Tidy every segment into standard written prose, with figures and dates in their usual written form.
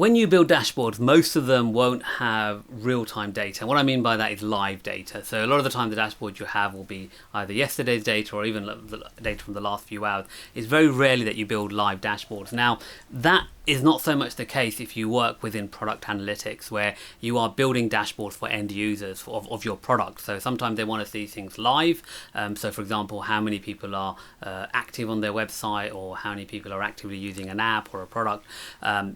When you build dashboards, most of them won't have real-time data. What I mean by that is live data. So a lot of the time the dashboard you have will be either yesterday's data or even the data from the last few hours. It's very rarely that you build live dashboards. Now, that is not so much the case if you work within product analytics, where you are building dashboards for end users of your product. So sometimes they want to see things live. So for example, how many people are active on their website, or how many people are actively using an app or a product.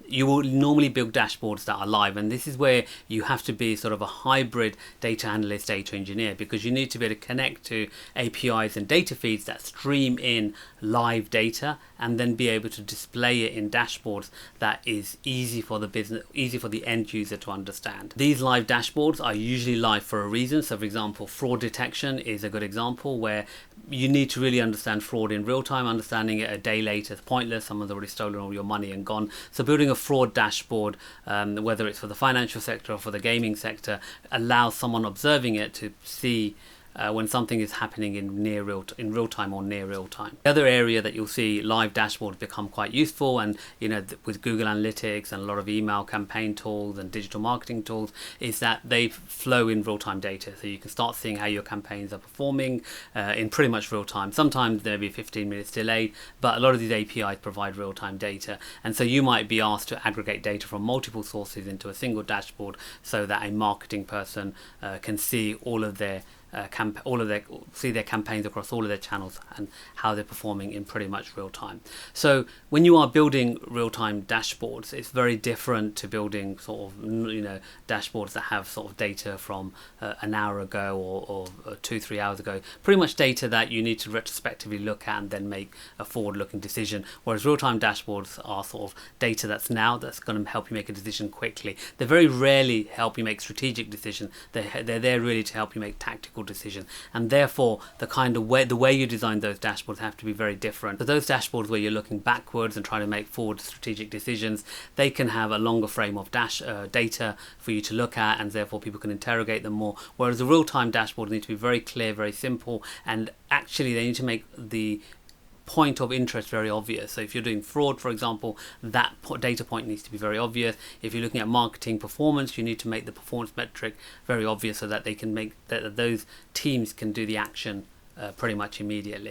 You will normally build dashboards that are live, and this is where you have to be sort of a hybrid data analyst, data engineer, because you need to be able to connect to APIs and data feeds that stream in live data and then be able to display it in dashboards that is easy for the business, easy for the end user to understand. These live dashboards are usually live for a reason. So for example, fraud detection is a good example where you need to really understand fraud in real time. Understanding it a day later is pointless. Someone's already stolen all your money and gone. So building a fraud dashboard, whether it's for the financial sector or for the gaming sector, allows someone observing it to see when something is happening in real time or near real time. The other area that you'll see live dashboards become quite useful, and with Google Analytics and a lot of email campaign tools and digital marketing tools, is that they flow in real time data. So you can start seeing how your campaigns are performing in pretty much real time. Sometimes there'll be 15 minutes delayed, but a lot of these APIs provide real time data. And so you might be asked to aggregate data from multiple sources into a single dashboard so that a marketing person can see all of their see their campaigns across all of their channels and how they're performing in pretty much real time. So when you are building real-time dashboards, it's very different to building sort of dashboards that have sort of data from an hour ago or 2-3 hours ago. Pretty much data that you need to retrospectively look at and then make a forward-looking decision. Whereas real-time dashboards are sort of data that's going to help you make a decision quickly. They very rarely help you make strategic decisions. They're there really to help you make tactical decision, and therefore the way you design those dashboards have to be very different. So those dashboards where you're looking backwards and trying to make forward strategic decisions, they can have a longer frame of data for you to look at, and therefore people can interrogate them more. Whereas the real-time dashboards need to be very clear, very simple, and actually they need to make the point of interest very obvious. So if you're doing fraud, for example, that data point needs to be very obvious. If you're looking at marketing performance, you need to make the performance metric very obvious so that they can make that those teams can do the action pretty much immediately.